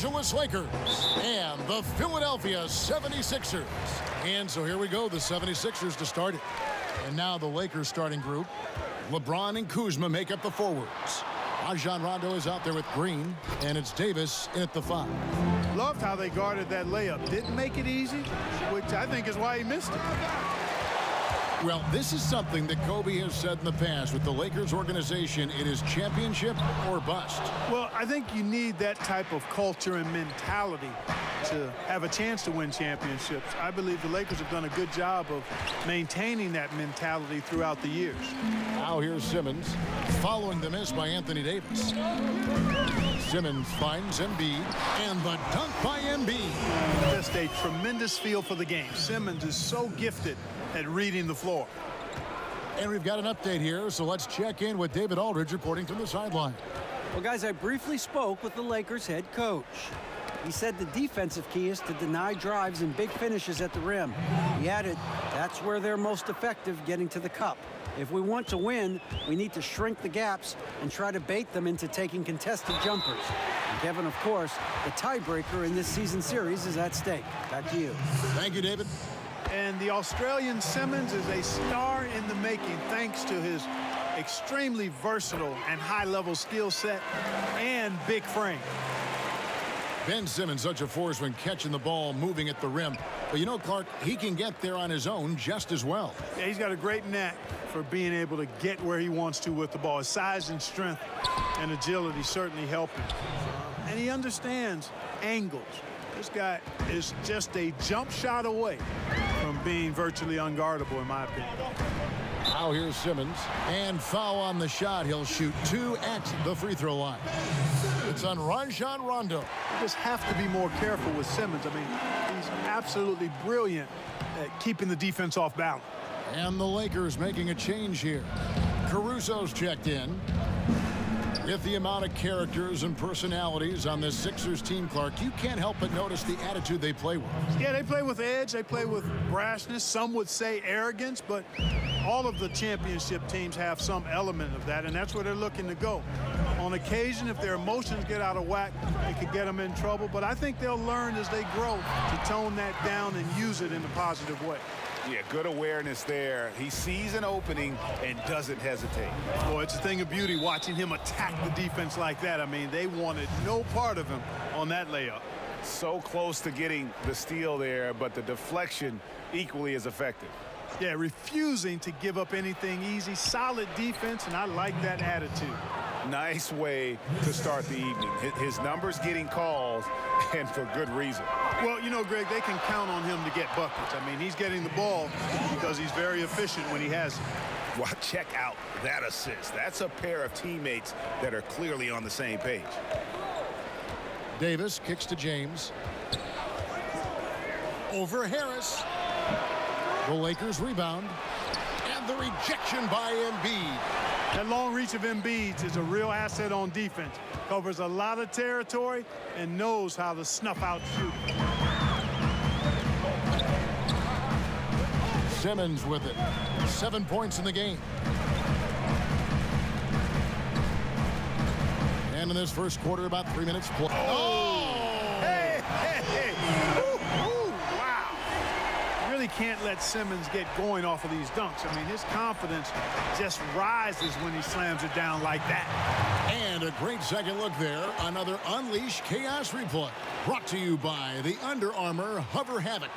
Angeles Lakers and the Philadelphia 76ers. And so here we go, the 76ers to start it. And now the Lakers starting group. LeBron and Kuzma make up the forwards. Rajon Rondo is out there with Green, and it's Davis in at the 5. Loved how they guarded that layup. Didn't make it easy, which I think is why he missed it. Well, this is something that Kobe has said in the past with the Lakers organization. It is championship or bust. Well, I think you need that type of culture and mentality to have a chance to win championships. I believe the Lakers have done a good job of maintaining that mentality throughout the years. Now here's Simmons following the miss by Anthony Davis. Simmons finds Embiid, and the dunk by Embiid. Just a tremendous feel for the game. Simmons is so gifted at reading the floor. And we've got an update here, so let's check in with David Aldridge reporting from the sideline. Well, guys, I briefly spoke with the Lakers head coach. He said the defensive key is to deny drives and big finishes at the rim. He added, that's where they're most effective getting to the cup. If we want to win, we need to shrink the gaps and try to bait them into taking contested jumpers. And Kevin, of course, the tiebreaker in this season series is at stake. Back to you. Thank you, David. And the Australian Simmons is a star in the making thanks to his extremely versatile and high-level skill set and big frame. Ben Simmons, such a force when catching the ball, moving at the rim. But you know, Clark, he can get there on his own just as well. Yeah, he's got a great knack for being able to get where he wants to with the ball. His size and strength and agility certainly help him. And he understands angles. This guy is just a jump shot away from being virtually unguardable, in my opinion. Now here's Simmons, and foul on the shot. He'll shoot 2 at the free throw line. It's on Rajon Rondo. You just have to be more careful with Simmons. I mean, he's absolutely brilliant at keeping the defense off balance. And the Lakers making a change here. Caruso's checked in. With the amount of characters and personalities on this Sixers team, Clark, you can't help but notice the attitude they play with. Yeah, they play with edge. They play with brashness. Some would say arrogance, but all of the championship teams have some element of that, and that's where they're looking to go. On occasion, if their emotions get out of whack, it could get them in trouble, but I think they'll learn as they grow to tone that down and use it in a positive way. Yeah, good awareness there. He sees an opening and doesn't hesitate. Boy, it's a thing of beauty watching him attack the defense like that. I mean, they wanted no part of him on that layup. So close to getting the steal there, but the deflection equally as effective. Yeah, refusing to give up anything easy. Solid defense, and I like that attitude. Nice way to start the evening. His numbers getting calls, and for good reason. Well, you know, Greg, they can count on him to get buckets. I mean, he's getting the ball because he's very efficient when he has it. Well, check out that assist. That's a pair of teammates that are clearly on the same page. Davis kicks to James. Over Harris. The Lakers rebound. And the rejection by Embiid. That long reach of Embiid's is a real asset on defense. Covers a lot of territory and knows how to snuff out shooting. Simmons with it. 7 points in the game. And in this first quarter, about 3 minutes play. Oh! Hey, hey, hey. Ooh, ooh, wow. You really can't let Simmons get going off of these dunks. I mean, his confidence just rises when he slams it down like that. And a great second look there. Another Unleash Chaos replay. Brought to you by the Under Armour Hover Havoc.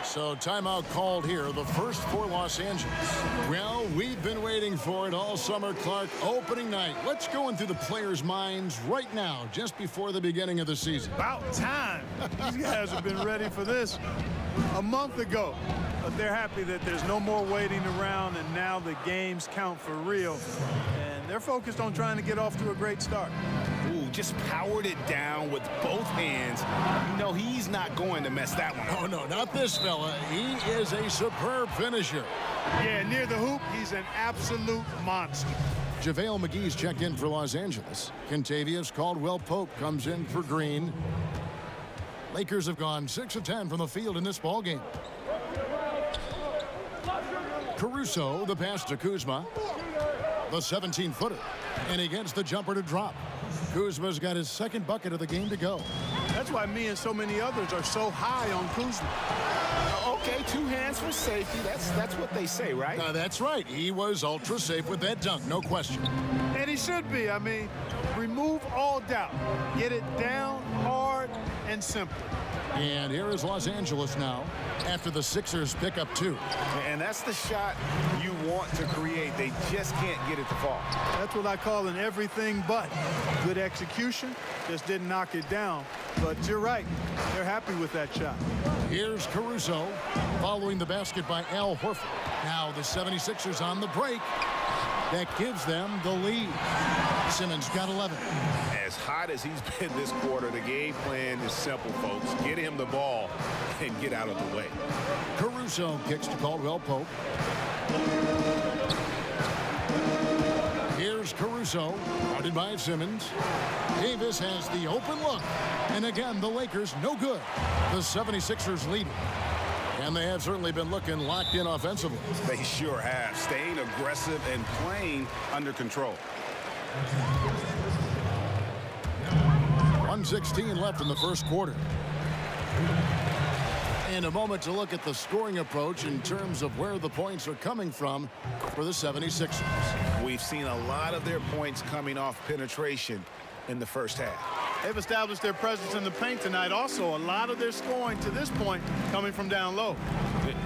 So timeout called here, the first for Los Angeles. Well, we've been waiting for it all summer, Clark. Opening night. Let's go into the players' minds right now, just before the beginning of the season. About time. These guys have been ready for this a month ago. But they're happy that there's no more waiting around, and now the games count for real. And they're focused on trying to get off to a great start. Ooh, just powered it down with both hands. You know, he's not going to mess that one up. Oh, no, not this fella. He is a superb finisher. Yeah, near the hoop, he's an absolute monster. JaVale McGee's checked in for Los Angeles. Kentavious Caldwell-Pope comes in for Green. Lakers have gone 6 of 10 from the field in this ballgame. Caruso, the pass to Kuzma. The 17-footer. And he gets the jumper to drop. Kuzma's got his second bucket of the game to go. That's why me and so many others are so high on Kuzma. Okay, 2 hands for safety. That's what they say, right? That's right. He was ultra safe with that dunk, no question. And he should be. I mean, remove all doubt. Get it down hard and simple. And here is Los Angeles now after the Sixers pick up 2. And that's the shot you want to create. They just can't get it to fall. That's what I call an everything but. Good execution, just didn't knock it down. But you're right, they're happy with that shot. Here's Caruso following the basket by Al Horford. Now the 76ers on the break. That gives them the lead. Simmons got 11. As hot as he's been this quarter, the game plan is simple, folks. Get him the ball and get out of the way. Caruso kicks to Caldwell Pope. Here's Caruso, guarded by Simmons. Davis has the open look. And again, the Lakers no good. The 76ers lead. And they have certainly been looking locked in offensively. They sure have. Staying aggressive and playing under control. 1:16 left in the first quarter. And a moment to look at the scoring approach in terms of where the points are coming from for the 76ers. We've seen a lot of their points coming off penetration in the first half. They've established their presence in the paint tonight. Also, a lot of their scoring to this point coming from down low.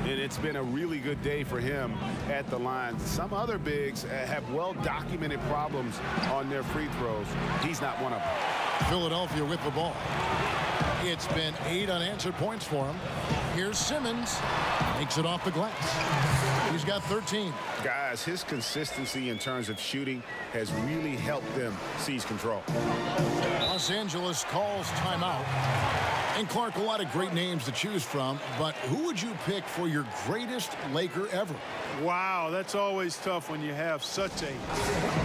It's been a really good day for him at the line. Some other bigs have well-documented problems on their free throws. He's not one of them. Philadelphia with the ball. It's been 8 unanswered points for him. Here's Simmons. Makes it off the glass. He's got 13. Guys, his consistency in terms of shooting has really helped them seize control. Los Angeles calls timeout. And Clark, a lot of great names to choose from, but who would you pick for your greatest Laker ever? Wow, that's always tough when you have such a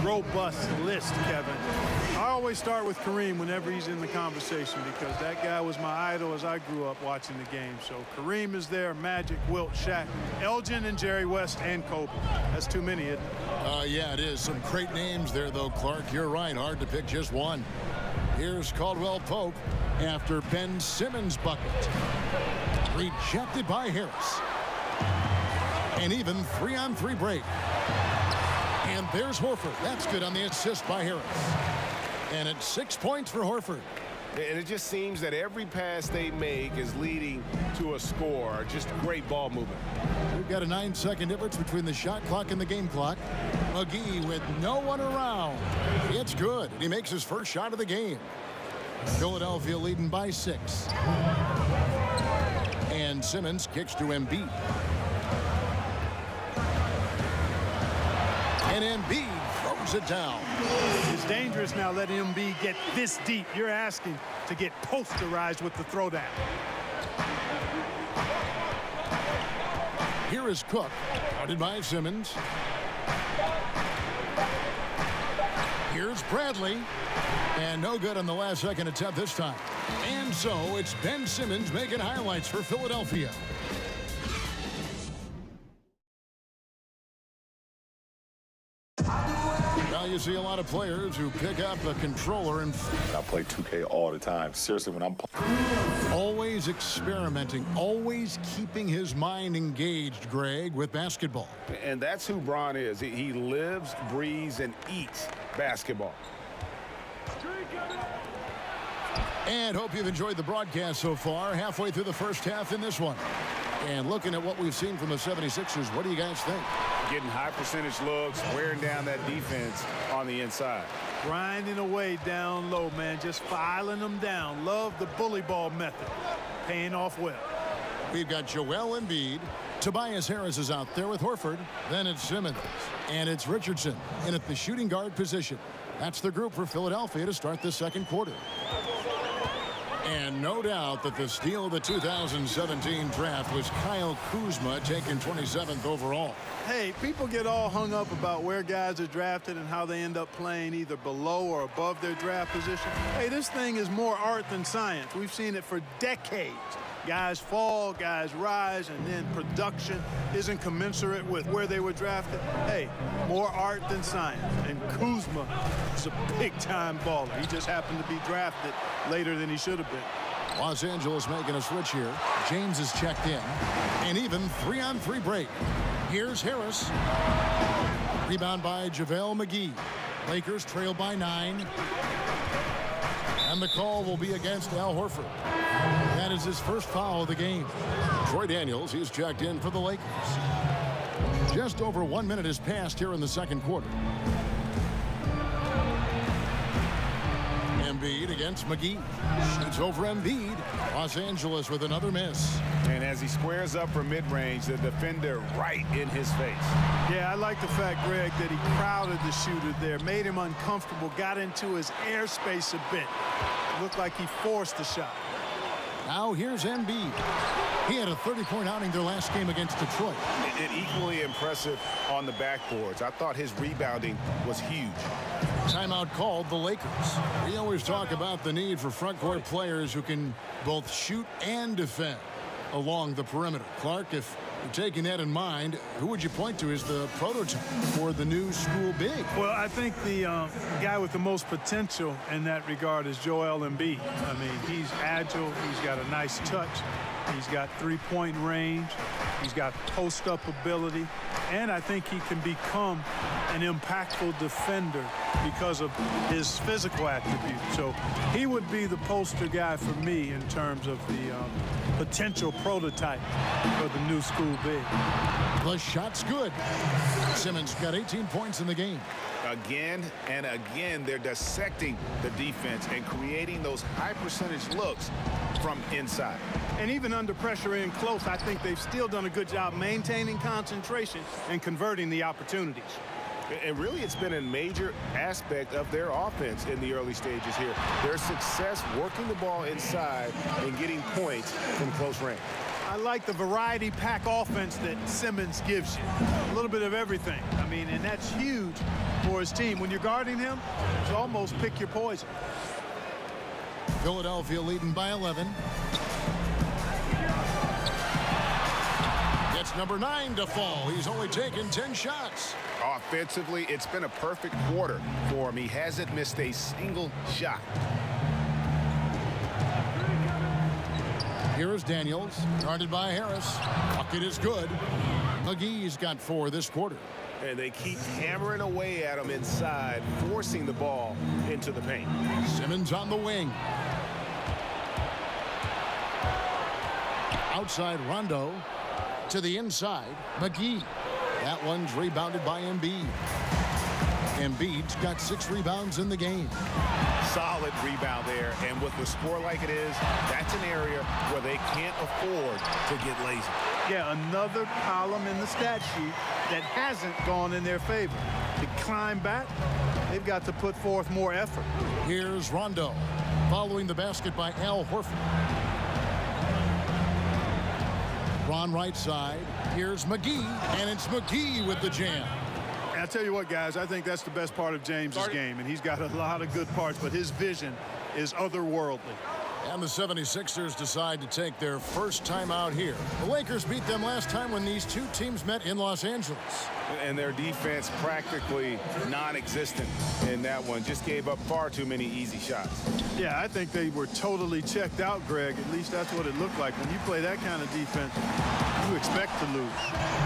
robust list, Kevin. I always start with Kareem whenever he's in the conversation because that guy was my idol as I grew up watching the game. So Kareem is there, Magic, Wilt, Shaq, Elgin, and Jerry West, and Kobe. That's too many, isn't it? Yeah, it is. Some great names there, though, Clark. You're right. Hard to pick just one. Here's Caldwell Pope after Ben Simmons' bucket. Rejected by Harris. And even 3-on-3 break. And there's Horford. That's good on the assist by Harris. And it's 6 points for Horford. And it just seems that every pass they make is leading to a score. Just great ball movement. We've got a 9-second difference between the shot clock and the game clock. McGee with no one around. It's good. And he makes his first shot of the game. Philadelphia leading by 6. And Simmons kicks to Embiid. And Embiid throws it down. It's dangerous now letting Embiid get this deep. You're asking to get posterized with the throwdown. Here is Cook, guarded by Simmons. Here's Bradley. And no good on the last second attempt this time. And so it's Ben Simmons making highlights for Philadelphia. Now you see a lot of players who pick up a controller and I play 2K all the time. Seriously, when I'm always experimenting, always keeping his mind engaged, Greg, with basketball. And that's who Bron is. He lives, breathes, and eats basketball. And hope you've enjoyed the broadcast so far. Halfway through the first half in this one. And looking at what we've seen from the 76ers, what do you guys think? Getting high percentage looks, wearing down that defense on the inside. Grinding away down low, man. Just filing them down. Love the bully ball method. Paying off well. We've got Joel Embiid. Tobias Harris is out there with Horford. Then it's Simmons. And it's Richardson in at the shooting guard position. That's the group for Philadelphia to start the second quarter. And no doubt that the steal of the 2017 draft was Kyle Kuzma, taken 27th overall. Hey, people get all hung up about where guys are drafted and how they end up playing either below or above their draft position. Hey, this thing is more art than science. We've seen it for decades. Guys fall, guys rise, and then production isn't commensurate with where they were drafted. Hey, more art than science. And Kuzma is a big-time baller. He just happened to be drafted later than he should have been. Los Angeles making a switch here. James is checked in. An even 3-on-3 break. Here's Harris. Rebound by JaVale McGee. Lakers trail by 9. And the call will be against Al Horford. That is his first foul of the game. Troy Daniels, he's checked in for the Lakers. Just over 1 minute has passed here in the second quarter. Embiid against McGee. Shoots over Embiid. Los Angeles with another miss. And as he squares up for mid-range, the defender right in his face. Yeah, I like the fact, Greg, that he crowded the shooter there, made him uncomfortable, got into his airspace a bit. It looked like he forced the shot. Now here's Embiid. He had a 30-point outing their last game against Detroit. And equally impressive on the backboards. I thought his rebounding was huge. Timeout called the Lakers. We always talk about the need for front court players who can both shoot and defend along the perimeter. Clark, if you're taking that in mind, who would you point to as the prototype for the new school big? Well, I think the guy with the most potential in that regard is Joel Embiid. I mean, he's agile. He's got a nice touch. He's got three-point range. He's got post-up ability. And I think he can become an impactful defender because of his physical attributes. So he would be the poster guy for me in terms of the potential prototype for the new school big. The shot's good. Simmons got 18 points in the game. Again and again, they're dissecting the defense and creating those high-percentage looks from inside. And even under pressure in close, I think they've still done a good job maintaining concentration and converting the opportunities. And really, it's been a major aspect of their offense in the early stages here. Their success working the ball inside and getting points from close range. I like the variety pack offense that Simmons gives you. A little bit of everything. I mean, and that's huge for his team. When you're guarding him, it's almost pick your poison. Philadelphia leading by 11. Gets number 9 to fall. He's only taken 10 shots. Offensively, it's been a perfect quarter for him. He hasn't missed a single shot. Here's Daniels, guarded by Harris. Bucket is good. McGee's got 4 this quarter. And they keep hammering away at him inside, forcing the ball into the paint. Simmons on the wing. Outside Rondo. To the inside, McGee. That one's rebounded by Embiid. Embiid's got 6 rebounds in the game. Solid rebound there, and with the score like it is, that's an area where they can't afford to get lazy. Yeah, another column in the stat sheet that hasn't gone in their favor. To climb back, they've got to put forth more effort. Here's Rondo, following the basket by Al Horford. Ron right side. Here's McGee, and it's McGee with the jam. And I tell you what, guys, I think that's the best part of James's game, and he's got a lot of good parts, but his vision is otherworldly. And the 76ers decide to take their first time out here. The Lakers beat them last time when these two teams met in Los Angeles. And their defense practically non-existent in that one. Just gave up far too many easy shots. Yeah, I think they were totally checked out, Greg. At least that's what it looked like. When you play that kind of defense, you expect to lose.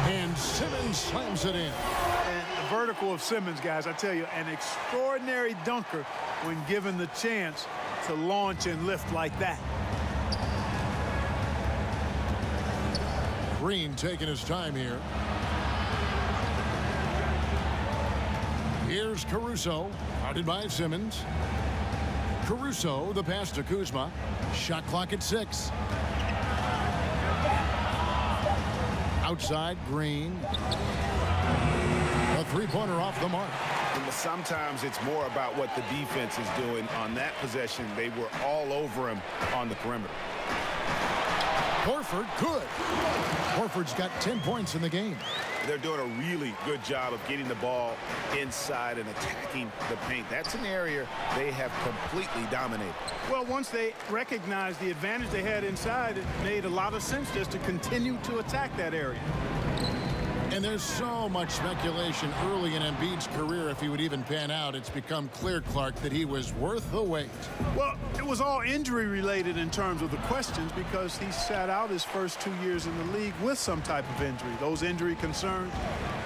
And Simmons slams it in. And the vertical of Simmons, guys, I tell you, an extraordinary dunker when given the chance to launch and lift like that. Green taking his time here. Here's Caruso, guarded by Simmons. Caruso, the pass to Kuzma. Shot clock at 6. Outside, Green. A three-pointer off the mark. Sometimes it's more about what the defense is doing on that possession. They were all over him on the perimeter. Horford, good. Horford's got 10 points in the game. They're doing a really good job of getting the ball inside and attacking the paint. That's an area they have completely dominated. Well, once they recognized the advantage they had inside, it made a lot of sense just to continue to attack that area. And there's so much speculation early in Embiid's career if he would even pan out. It's become clear, Clark, that he was worth the wait. Well, it was all injury related in terms of the questions because he sat out his first 2 years in the league with some type of injury. Those injury concerns,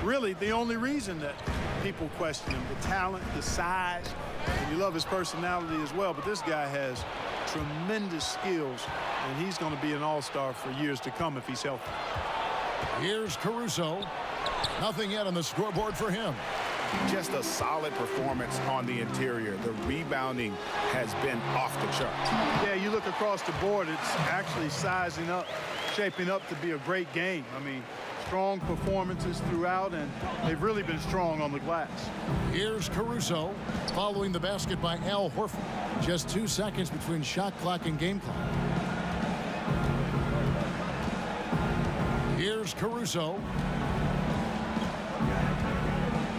really the only reason that people question him. The talent, the size, and you love his personality as well. But this guy has tremendous skills, and he's going to be an all-star for years to come if he's healthy. Here's Caruso. Nothing yet on the scoreboard for him. Just a solid performance on the interior. The rebounding has been off the charts. Yeah, you look across the board, it's actually sizing up, shaping up to be a great game. I mean, strong performances throughout, and they've really been strong on the glass. Here's Caruso following the basket by Al Horford. Just 2 seconds between shot clock and game clock. Here's Caruso.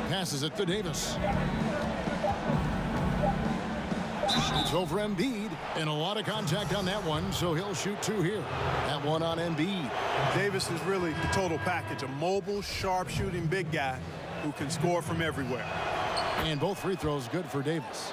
Passes it to Davis. Shoots over Embiid, and a lot of contact on that one, so he'll shoot 2 here. That one on Embiid. Davis is really the total package, a mobile, sharp-shooting big guy who can score from everywhere. And both free throws good for Davis.